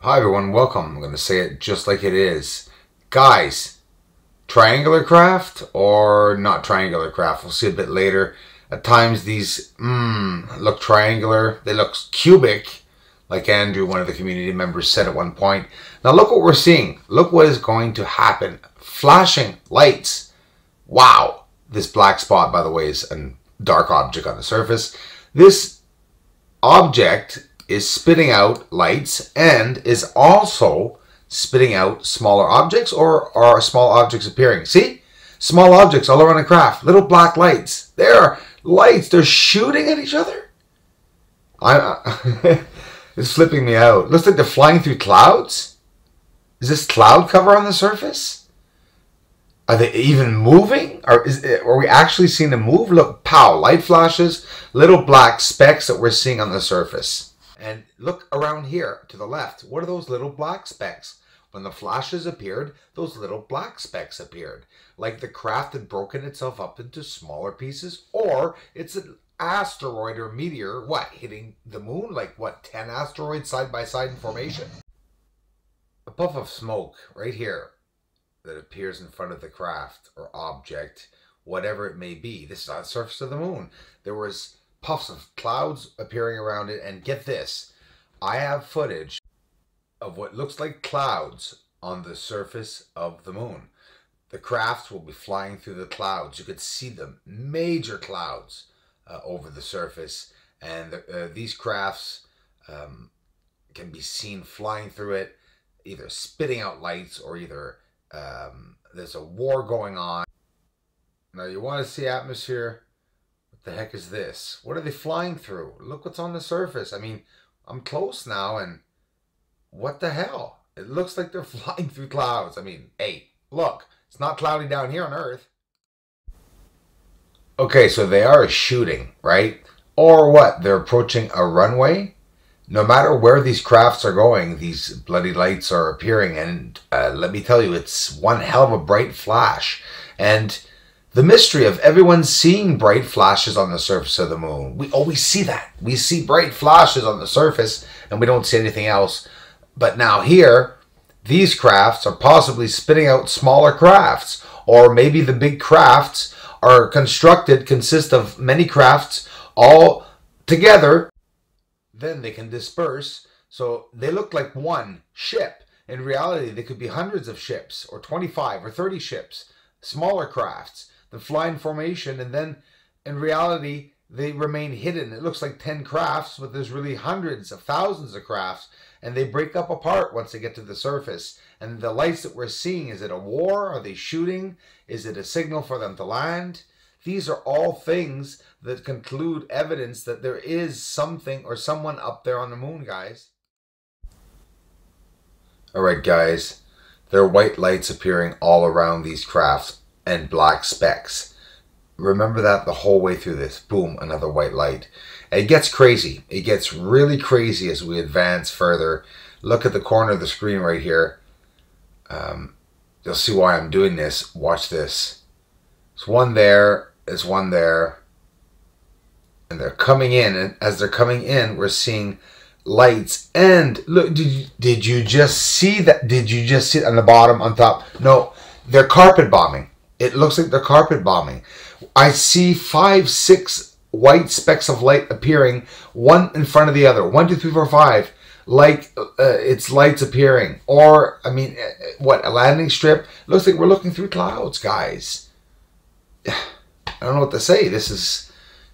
Hi everyone, welcome. I'm going to say it just like it is. Guys, triangular craft or not triangular craft? We'll see a bit later. At times these look triangular. They look cubic, like Andrew, one of the community members, said at one point. Now look what we're seeing. Look what is going to happen. Flashing lights. Wow. This black spot, by the way, is a dark object on the surface. This object is spitting out lights and is also spitting out smaller objects or are small objects appearing. See? Small objects all around the craft. Little black lights. There are lights. They're shooting at each other. It's flipping me out. Looks like they're flying through clouds. Is this cloud cover on the surface? Are they even moving? Are we actually seeing them move? Look, pow, light flashes, little black specks that we're seeing on the surface. And look around here to the left. What are those little black specks? When the flashes appeared, those little black specks appeared. Like the craft had broken itself up into smaller pieces, or it's an asteroid or meteor, hitting the moon? Like 10 asteroids side by side in formation? A puff of smoke right here that appears in front of the craft or object, whatever it may be. This is on the surface of the moon. There was puffs of clouds appearing around it, and get this, I have footage of what looks like clouds on the surface of the moon. The crafts will be flying through the clouds. You could see them, major clouds over the surface, and these crafts can be seen flying through it, either spitting out lights or either there's a war going on. Now you want to see atmosphere? The heck is this? What are they flying through? Look what's on the surface. I mean, I'm close now, and what the hell? It looks like they're flying through clouds. I mean, hey, look, it's not cloudy down here on Earth. Okay, so they are shooting, right? Or what? They're approaching a runway? No matter where these crafts are going, these bloody lights are appearing, and let me tell you, it's one hell of a bright flash. And the mystery of everyone seeing bright flashes on the surface of the moon. We always see that. We see bright flashes on the surface and we don't see anything else. But now here, these crafts are possibly spitting out smaller crafts. Or maybe the big crafts are consist of many crafts all together. Then they can disperse. So they look like one ship. In reality, they could be hundreds of ships or 25 or 30 ships. Smaller crafts that fly in formation, and then in reality they remain hidden. It looks like 10 crafts, but there's really hundreds of thousands of crafts, and they break up apart once they get to the surface. And the lights that we're seeing, is it a war? Are they shooting? Is it a signal for them to land? These are all things that conclude evidence that there is something or someone up there on the moon, guys. Alright guys, there are white lights appearing all around these crafts and black specks. Remember that the whole way through this. Boom, another white light. It gets crazy. It gets really crazy as we advance further. Look at the corner of the screen right here. You'll see why I'm doing this. Watch this. There's one there. There's one there. And they're coming in. And as they're coming in, we're seeing lights. And look, did you just see that? Did you just see it on the bottom, on top? No, they're carpet bombing. It looks like they're carpet bombing. I see 5, 6 white specks of light appearing, one in front of the other. 1, 2, 3, 4, 5. Like it's lights appearing. Or, I mean, what, a landing strip? Looks like we're looking through clouds, guys. I don't know what to say. This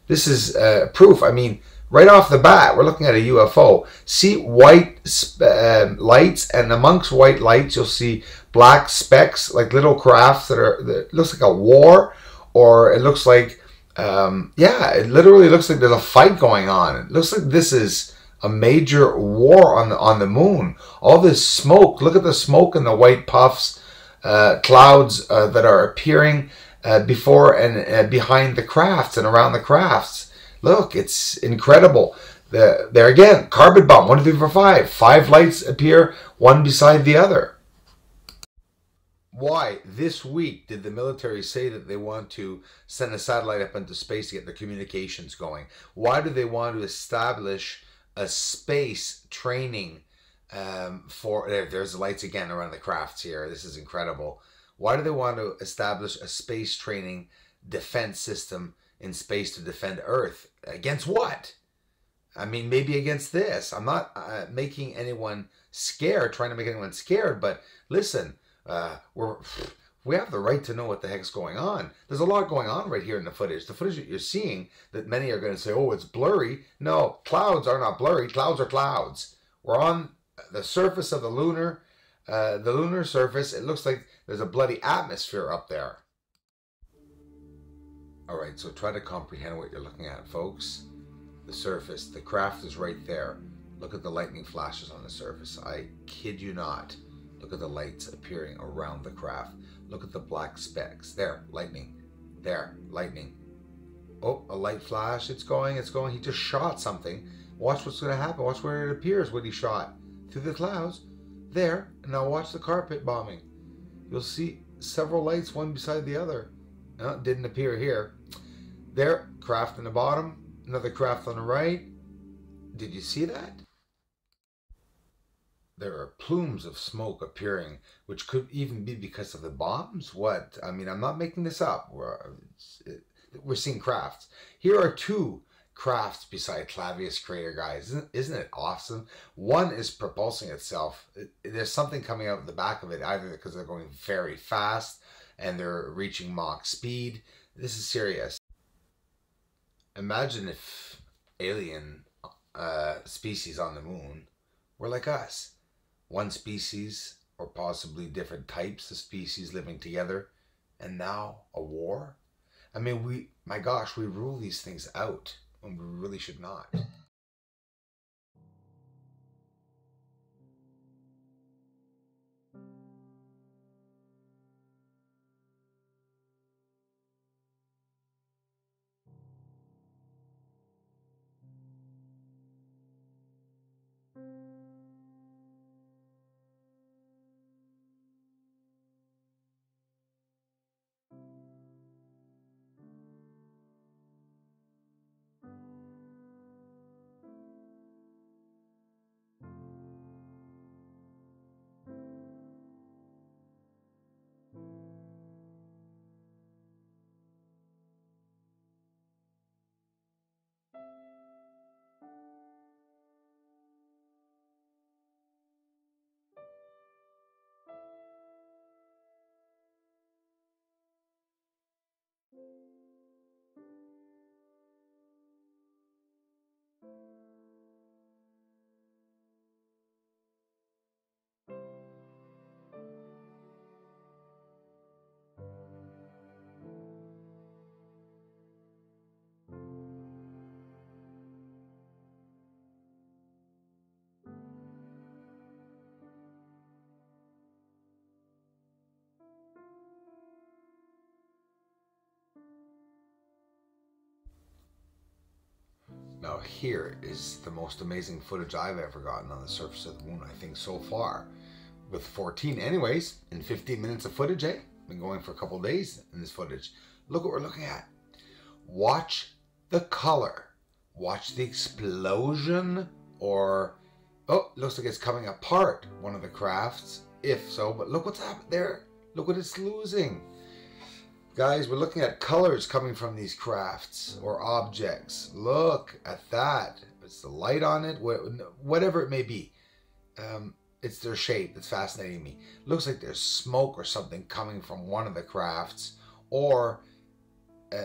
is proof. I mean, right off the bat, we're looking at a UFO. See white lights, and amongst white lights, you'll see black specks, like little crafts that looks like a war, or it looks like, it literally looks like there's a fight going on. It looks like this is a major war on the moon. All this smoke, look at the smoke and the white puffs, clouds that are appearing before and behind the crafts and around the crafts. Look, it's incredible. There again, carpet bomb, 1, 2, 3, 4, 5. 5 lights appear, one beside the other. Why this week did the military say that they want to send a satellite up into space to get the communications going? Why do they want to establish a space training There's the lights again around the crafts here. This is incredible. Why do they want to establish a space training defense system in space to defend Earth? Against what? I mean, maybe against this. I'm not making anyone scared, trying to make anyone scared, but listen, we have the right to know what the heck's going on. There's a lot going on right here in the footage. The footage that you're seeing, that many are going to say, oh, it's blurry. No, clouds are not blurry. Clouds are clouds. We're on the surface of the lunar surface. It looks like there's a bloody atmosphere up there. All right, so try to comprehend what you're looking at, folks. The surface, the craft is right there. Look at the lightning flashes on the surface. I kid you not. Look at the lights appearing around the craft. Look at the black specks. There, lightning. There, lightning. Oh, a light flash. It's going. He just shot something. Watch what's going to happen. Watch where it appears when he shot. Through the clouds. There. And now watch the carpet bombing. You'll see several lights, one beside the other. No, it didn't appear here. There, craft in the bottom. Another craft on the right. Did you see that? There are plumes of smoke appearing, which could even be because of the bombs. What? I mean, I'm not making this up. We're seeing crafts. Here are two crafts beside Clavius Crater, guys. Isn't it awesome? One is propulsing itself. There's something coming out of the back of it, either because they're going very fast and they're reaching Mach speed. This is serious. Imagine if alien species on the moon were like us. One species, or possibly different types of species living together, and now a war? I mean, my gosh, we rule these things out, and we really should not. Now here is the most amazing footage I've ever gotten on the surface of the moon, I think, so far. With 14 anyways, in 15 minutes of footage, eh? Been going for a couple of days in this footage. Look what we're looking at. Watch the color. Watch the explosion, or... oh, looks like it's coming apart, one of the crafts. If so, but look what's happened there. Look what it's losing. Guys, we're looking at colors coming from these crafts or objects. Look at that. It's the light on it, whatever it may be. It's their shape that's fascinating me. Looks like there's smoke or something coming from one of the crafts. Or,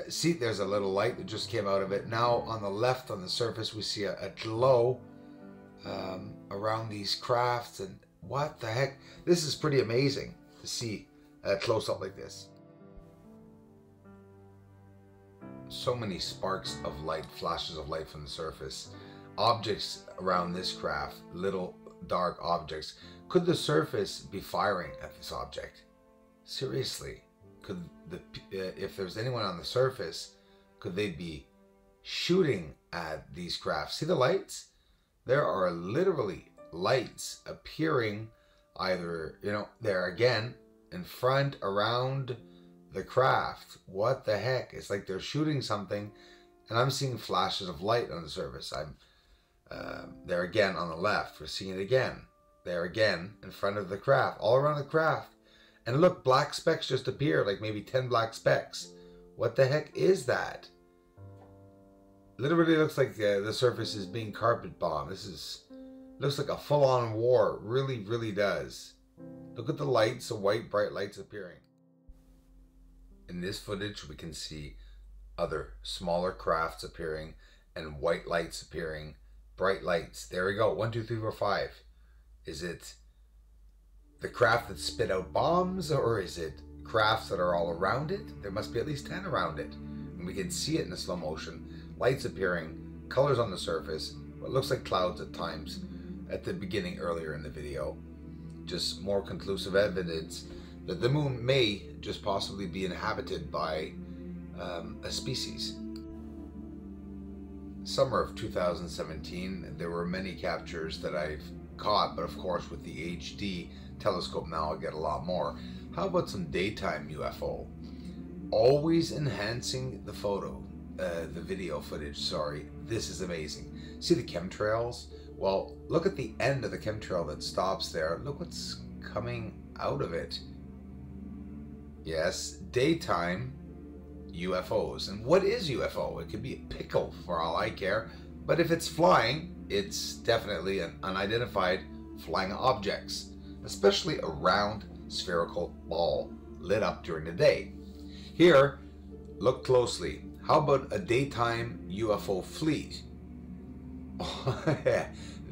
see, there's a little light that just came out of it. Now, on the left, on the surface, we see a glow around these crafts. And what the heck? This is pretty amazing to see close up like this. So many sparks of light, flashes of light from the surface. Objects around this craft, little dark objects. Could the surface be firing at this object? Seriously, could if there's anyone on the surface, could they be shooting at these crafts? See the lights? There are literally lights appearing either, there again, in front, around the craft. What the heck? It's like they're shooting something, and I'm seeing flashes of light on the surface. I'm there again on the left. We're seeing it again. there again in front of the craft, all around the craft. And look, black specks just appear, like maybe 10 black specks. What the heck is that? Literally looks like the surface is being carpet bombed. Looks like a full-on war. It really, really does. Look at the lights, the white bright lights appearing. In this footage we can see other smaller crafts appearing and white lights appearing, bright lights. There we go, 1, 2, 3, 4, 5. Is it the craft that spit out bombs, or is it crafts that are all around it? There must be at least 10 around it. And we can see it in the slow motion. Lights appearing, colors on the surface, what looks like clouds at times at the beginning earlier in the video. Just more conclusive evidence that the moon may just possibly be inhabited by a species. Summer of 2017, there were many captures that I've caught, but of course with the HD telescope now I'll get a lot more. How about some daytime UFO? Always enhancing the photo, the video footage, sorry. This is amazing. See the chemtrails? Well, look at the end of the chemtrail that stops there. Look what's coming out of it. Yes, daytime UFOs. And what is UFO? It could be a pickle for all I care, but if it's flying, it's definitely an unidentified flying objects, especially a round spherical ball lit up during the day. Here, look closely. How about a daytime UFO fleet?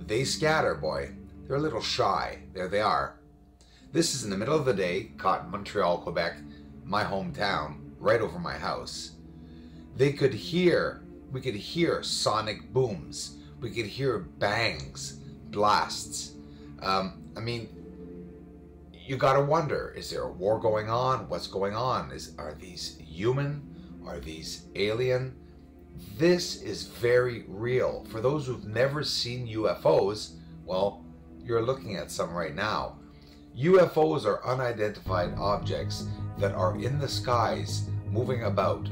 They scatter, boy. They're a little shy. There they are. This is in the middle of the day, caught in Montreal, Quebec, my hometown, right over my house. We could hear sonic booms. We could hear bangs, blasts. I mean, you gotta wonder, is there a war going on? What's going on? Are these human? Are these alien? This is very real. For those who've never seen UFOs, well, you're looking at some right now. UFOs are unidentified objects that are in the skies moving about.